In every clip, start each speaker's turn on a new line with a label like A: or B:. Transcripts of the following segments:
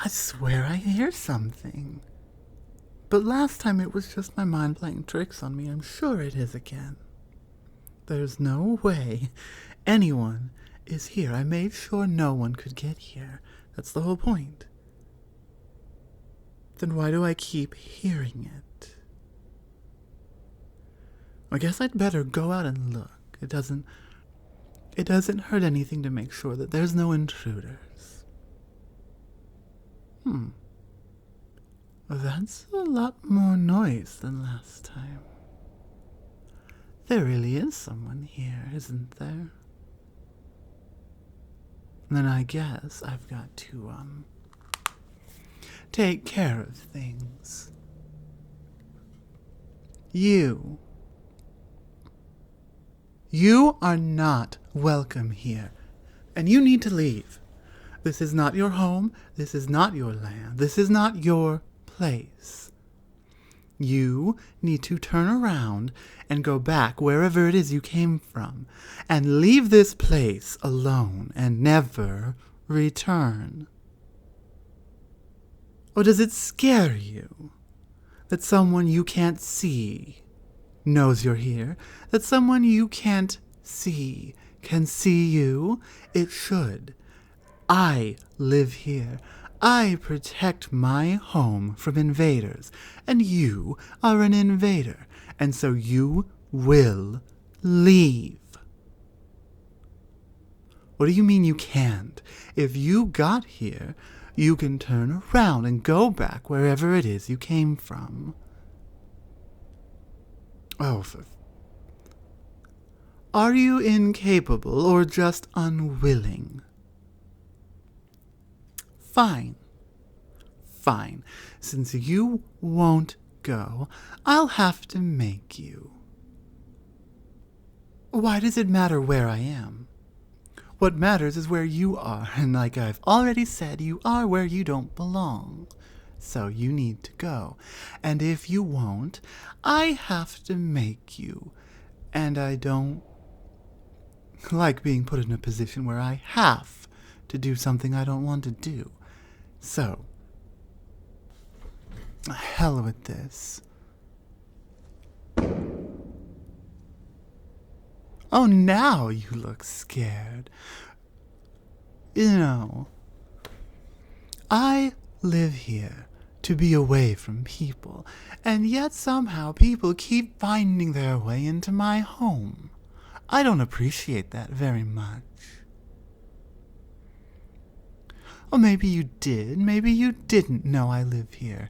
A: I swear I hear something. But last time it was just my mind playing tricks on me. I'm sure it is again. There's no way anyone is here. I made sure no one could get here. That's the whole point. Then why do I keep hearing it? I guess I'd better go out and look. It doesn't hurt anything to make sure that there's no intruders. That's a lot more noise than last time. There really is someone here, isn't there? Then I guess I've got to, take care of things. You are not welcome here, and you need to leave. This is not your home, this is not your land, this is not your place. You need to turn around and go back wherever it is you came from, and leave this place alone and never return. Or does it scare you that someone you can't see knows you're here? That someone you can't see can see you? It should. I live here. I protect my home from invaders, and you are an invader, and so you will leave. What do you mean you can't? If you got here, you can turn around and go back wherever it is you came from. Oh, are you incapable or just unwilling? Fine. Since you won't go, I'll have to make you. Why does it matter where I am? What matters is where you are, and like I've already said, you are where you don't belong. So you need to go. And if you won't, I have to make you. And I don't like being put in a position where I have to do something I don't want to do. So, hell with this. Oh, now you look scared. You know, I live here to be away from people, and yet somehow people keep finding their way into my home. I don't appreciate that very much. Or maybe you did, maybe you didn't know I live here.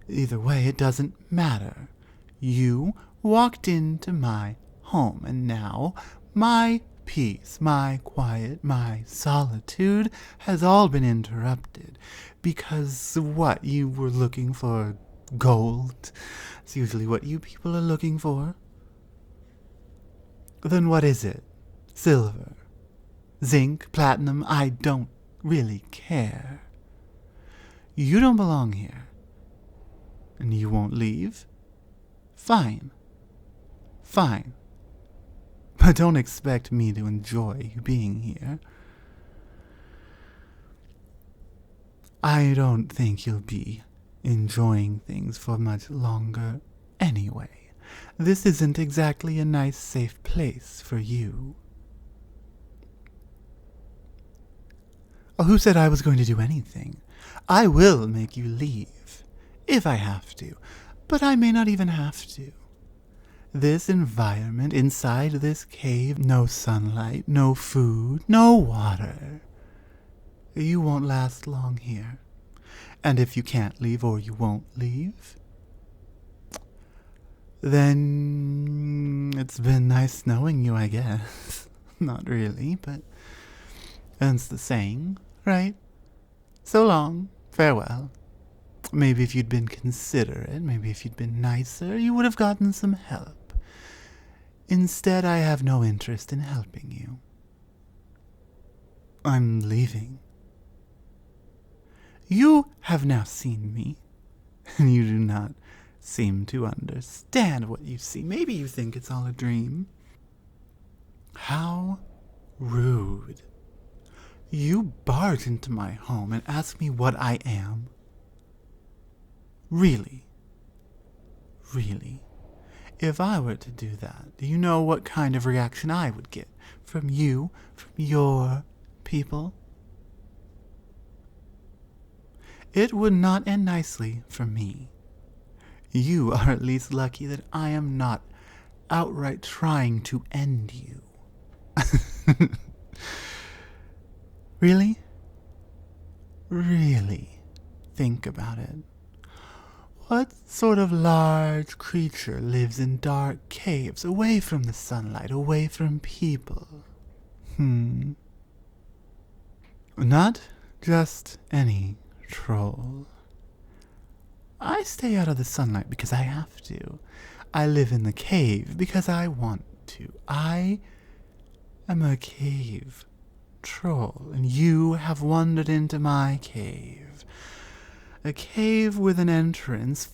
A: Either way, it doesn't matter. You walked into my home, and now my peace, my quiet, my solitude has all been interrupted. Because what, you were looking for gold? It's usually what you people are looking for. Then what is it? Silver? Zinc? Platinum? I don't really care. You don't belong here. And you won't leave? Fine. But don't expect me to enjoy you being here. I don't think you'll be enjoying things for much longer anyway. This isn't exactly a nice, safe place for you. Oh, who said I was going to do anything? I will make you leave, if I have to, but I may not even have to. This environment, inside this cave, no sunlight, no food, no water. You won't last long here. And if you can't leave or you won't leave, then it's been nice knowing you, I guess. Not really, but that's the saying, right? So long, farewell. Maybe if you'd been considerate, maybe if you'd been nicer, you would have gotten some help. Instead, I have no interest in helping you. I'm leaving. You have now seen me, and you do not seem to understand what you see. Maybe you think it's all a dream. How rude. You barge into my home and ask me what I am? Really? Really? If I were to do that, do you know what kind of reaction I would get from you, from your people? It would not end nicely for me. You are at least lucky that I am not outright trying to end you. Really? Really? Think about it. What sort of large creature lives in dark caves, away from the sunlight, away from people? Not just any troll. I stay out of the sunlight because I have to. I live in the cave because I want to. I am a cave troll, and you have wandered into my cave. A cave with an entrance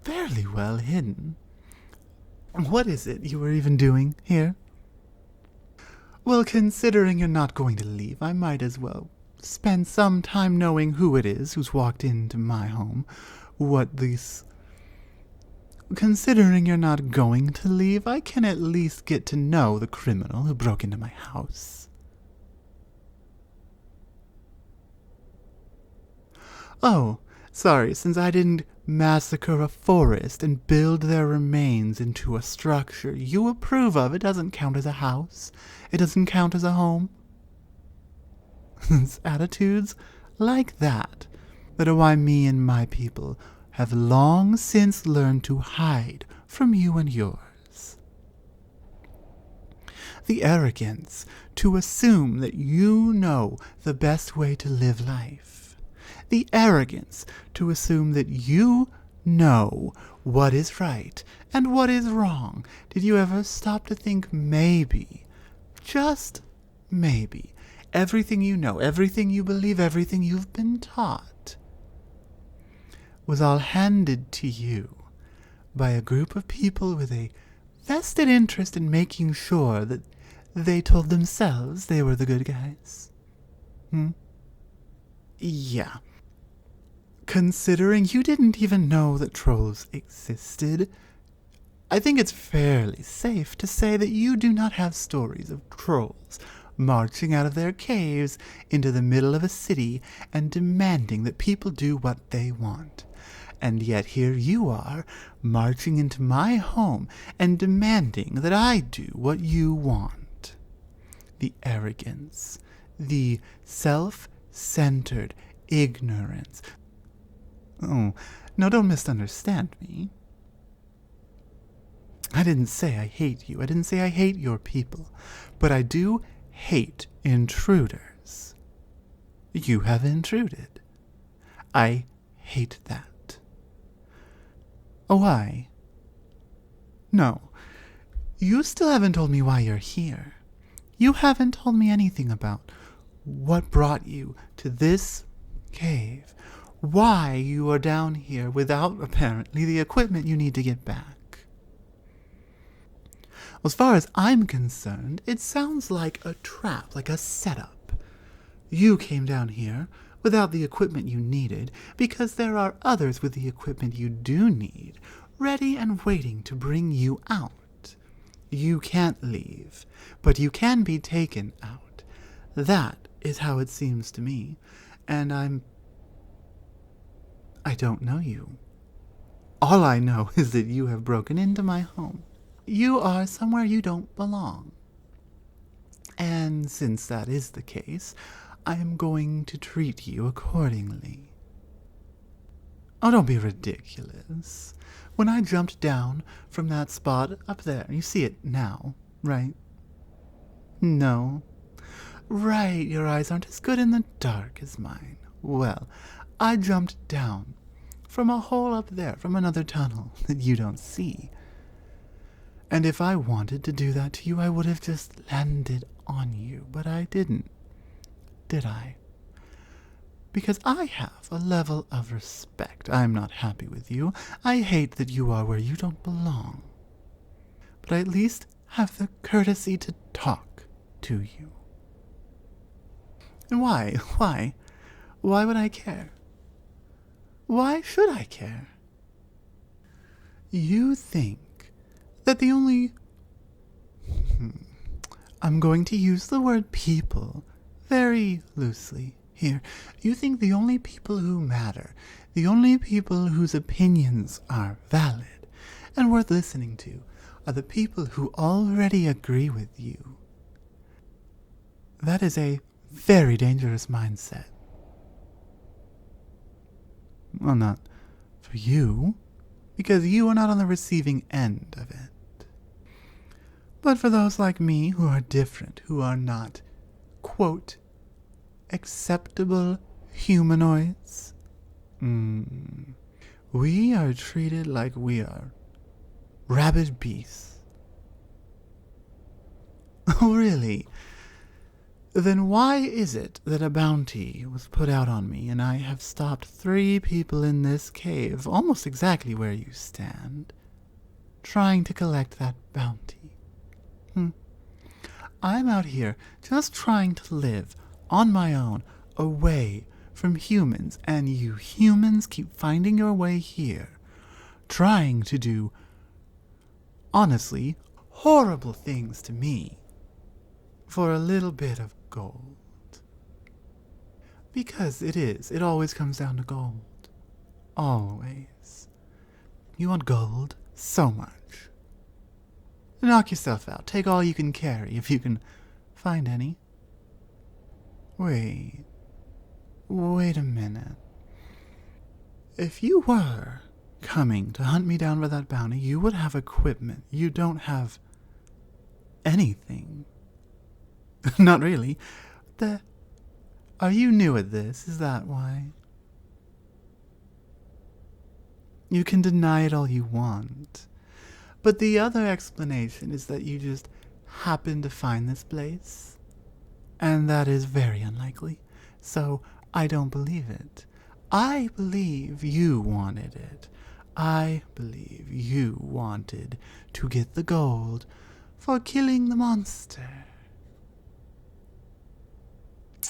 A: fairly well hidden. What is it you were even doing here? Well, considering you're not going to leave, I might as well spend some time knowing who it is who's walked into my home. Considering you're not going to leave, I can at least get to know the criminal who broke into my house. Oh, sorry, since I didn't massacre a forest and build their remains into a structure you approve of, it doesn't count as a house. It doesn't count as a home. It's attitudes like that are why me and my people have long since learned to hide from you and yours. The arrogance to assume that you know the best way to live life. The arrogance to assume that you know what is right and what is wrong. Did you ever stop to think maybe, just maybe, everything you know, everything you believe, everything you've been taught was all handed to you by a group of people with a vested interest in making sure that they told themselves they were the good guys? Yeah. Considering you didn't even know that trolls existed, I think it's fairly safe to say that you do not have stories of trolls marching out of their caves into the middle of a city and demanding that people do what they want. And yet here you are, marching into my home and demanding that I do what you want. The arrogance, the self-centered ignorance. Oh, no, don't misunderstand me. I didn't say I hate you. I didn't say I hate your people. But I do hate intruders. You have intruded. I hate that. Oh, why? No. You still haven't told me why you're here. You haven't told me anything about what brought you to this cave. Why you are down here without, apparently, the equipment you need to get back. As far as I'm concerned, it sounds like a trap, like a setup. You came down here without the equipment you needed because there are others with the equipment you do need, ready and waiting to bring you out. You can't leave, but you can be taken out. That is how it seems to me, and I don't know you. All I know is that you have broken into my home. You are somewhere you don't belong. And since that is the case, I am going to treat you accordingly. Oh, don't be ridiculous. When I jumped down from that spot up there, you see it now, right? No. Right, your eyes aren't as good in the dark as mine. Well, I jumped down from a hole up there, from another tunnel that you don't see. And if I wanted to do that to you, I would have just landed on you, but I didn't, did I? Because I have a level of respect. I'm not happy with you. I hate that you are where you don't belong. But I at least have the courtesy to talk to you. And why? Why? Why would I care? Why should I care? You think that the only... I'm going to use the word people very loosely here. You think the only people who matter, the only people whose opinions are valid and worth listening to, are the people who already agree with you. That is a very dangerous mindset. Well, not for you, because you are not on the receiving end of it. But for those like me who are different, who are not, quote, acceptable humanoids, we are treated like we are rabid beasts. Oh, really? Then why is it that a bounty was put out on me and I have stopped 3 people in this cave, almost exactly where you stand, trying to collect that bounty? I'm out here just trying to live on my own, away from humans, and you humans keep finding your way here, trying to do, honestly, horrible things to me for a little bit of gold. Because it always comes down to gold. Always. You want gold so much. Knock yourself out. Take all you can carry, if you can find any. Wait a minute. If you were coming to hunt me down for that bounty, you would have equipment. You don't have anything. Not really. Are you new at this? Is that why? You can deny it all you want. But the other explanation is that you just happened to find this place. And that is very unlikely. So I don't believe it. I believe you wanted it. I believe you wanted to get the gold for killing the monster.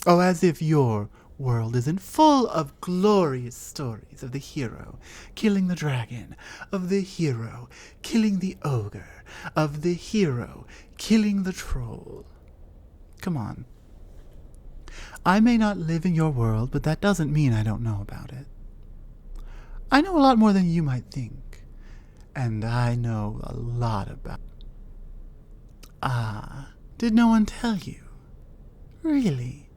A: Oh, as if your world isn't full of glorious stories of the hero killing the dragon, of the hero killing the ogre, of the hero killing the troll. Come on. I may not live in your world, but that doesn't mean I don't know about it. I know a lot more than you might think, and I know a lot about... Ah, did no one tell you? Really?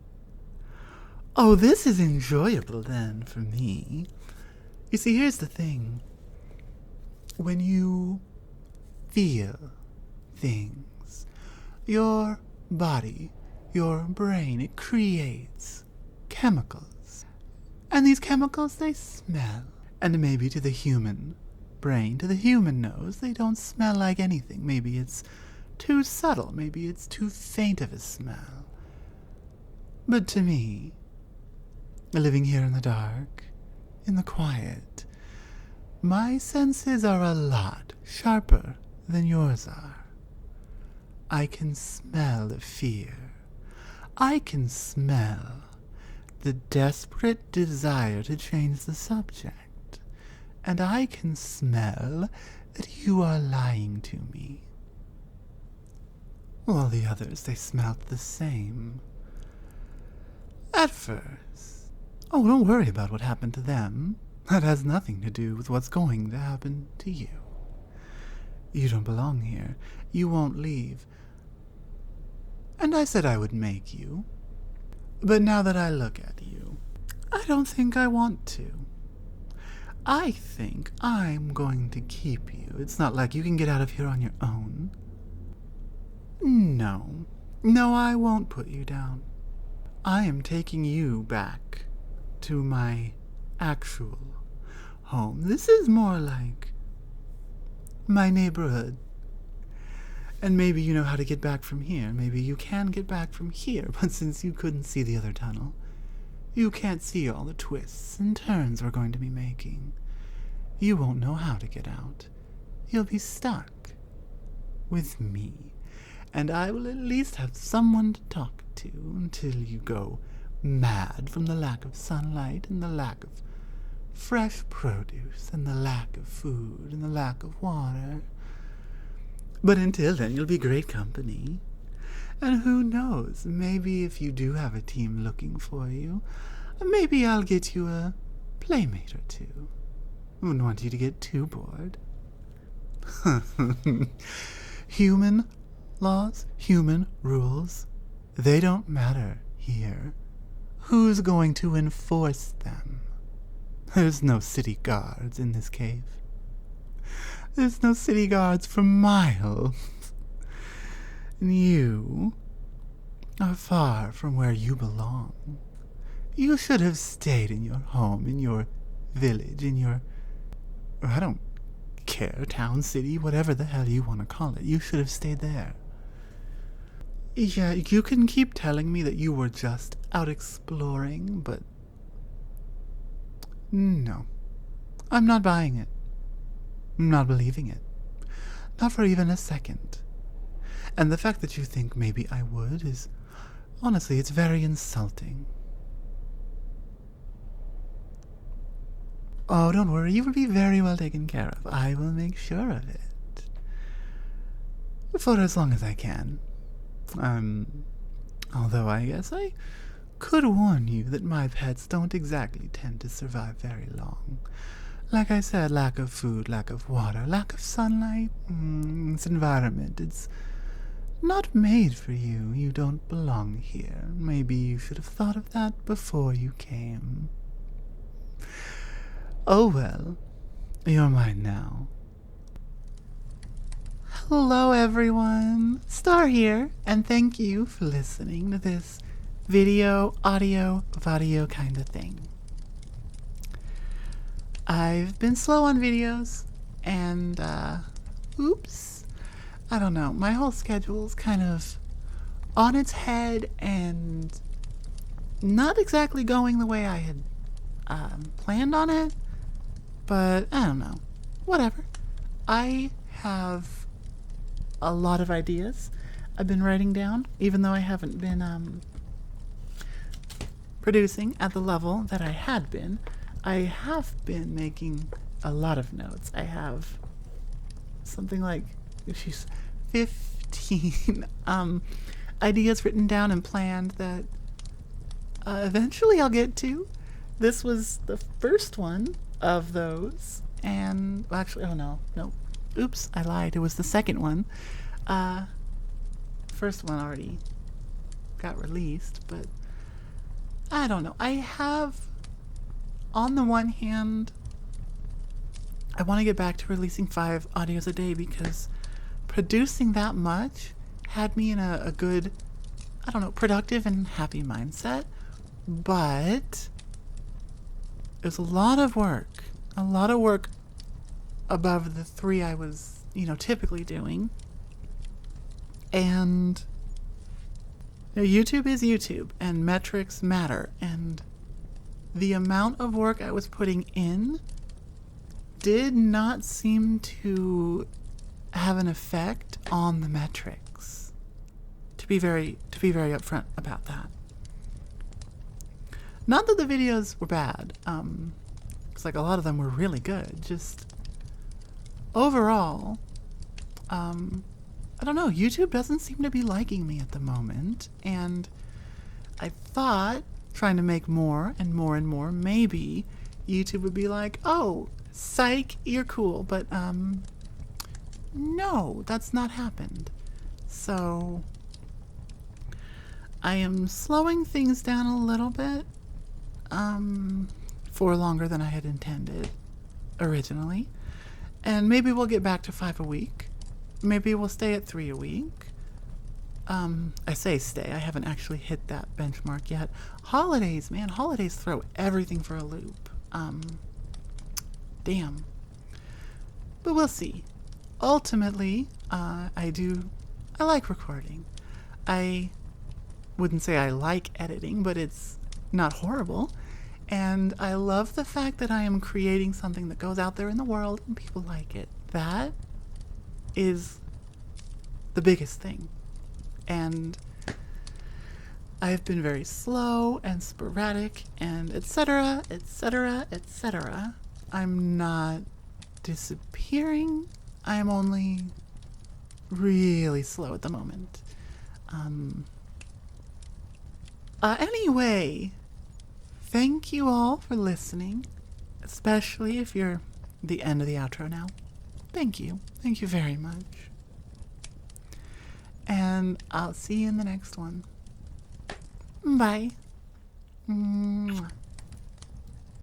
A: Oh, this is enjoyable then for me. You see, here's the thing. When you feel things, your body, your brain, it creates chemicals. And these chemicals, they smell. And maybe to the human brain, to the human nose, they don't smell like anything. Maybe it's too subtle. Maybe it's too faint of a smell. But to me, living here in the dark, in the quiet, my senses are a lot sharper than yours are. I can smell the fear. I can smell the desperate desire to change the subject. And I can smell that you are lying to me. All the others, they smelt the same. At first. Oh, don't worry about what happened to them. That has nothing to do with what's going to happen to you. You don't belong here. You won't leave. And I said I would make you. But now that I look at you, I don't think I want to. I think I'm going to keep you. It's not like you can get out of here on your own. No, I won't put you down. I am taking you back to my actual home. This is more like my neighborhood. And maybe you know how to get back from here. Maybe you can get back from here. But since you couldn't see the other tunnel, you can't see all the twists and turns we're going to be making. You won't know how to get out. You'll be stuck with me. And I will at least have someone to talk to until you go mad from the lack of sunlight and the lack of fresh produce and the lack of food and the lack of water. But until then, you'll be great company. And who knows, maybe if you do have a team looking for you, maybe I'll get you a playmate or two. Wouldn't want you to get too bored. Human laws, human rules, they don't matter here. Who's going to enforce them? There's no city guards in this cave. There's no city guards for miles. And you are far from where you belong. You should have stayed in your home, in your village, in your... I don't care, town, city, whatever the hell you want to call it. You should have stayed there. Yeah, you can keep telling me that you were just out exploring, but... no. I'm not buying it. I'm not believing it. Not for even a second. And the fact that you think maybe I would is... honestly, it's very insulting. Oh, don't worry, you will be very well taken care of. I will make sure of it. For as long as I can. Although I guess I could warn you that my pets don't exactly tend to survive very long. Like I said, lack of food, lack of water, lack of sunlight, its environment, it's not made for you. You don't belong here. Maybe you should have thought of that before you came. Oh well, you're mine now. Hello everyone, Star here, and thank you for listening to this video, audio kind of thing. I've been slow on videos, and oops, I don't know, my whole schedule's kind of on its head and not exactly going the way I had planned on it, but I don't know, whatever. I have a lot of ideas I've been writing down, even though I haven't been producing at the level that I had been. I have been making a lot of notes. I have something like 15 ideas written down and planned that eventually I'll get to. This was the first one of those, and well, actually, oh no, oops, I lied. It was the second one. First one already got released, but I don't know. I have, on the one hand, I want to get back to releasing 5 audios a day because producing that much had me in a good, I don't know, productive and happy mindset, but there's a lot of work above the 3 I was, typically doing. And YouTube is YouTube, and metrics matter, and the amount of work I was putting in did not seem to have an effect on the metrics. To be very upfront about that. Not that the videos were bad, because like a lot of them were really good. Just overall, I don't know. YouTube doesn't seem to be liking me at the moment, and I thought trying to make more and more and more, maybe YouTube would be like, "Oh, psych, you're cool," but no, that's not happened. So I am slowing things down a little bit. For longer than I had intended originally. And maybe we'll get back to 5 a week. Maybe we'll stay at 3 a week. I say stay. I haven't actually hit that benchmark yet. Holidays, man. Holidays throw everything for a loop. Damn. But we'll see. Ultimately, I like recording. I wouldn't say I like editing, but it's not horrible. And I love the fact that I am creating something that goes out there in the world and people like it. That is the biggest thing. And I've been very slow and sporadic and etc., etc., etc. I'm not disappearing. I'm only really slow at the moment. Anyway, thank you all for listening, especially if you're the end of the outro now. Thank you. Thank you very much. And I'll see you in the next one. Bye. Mwah.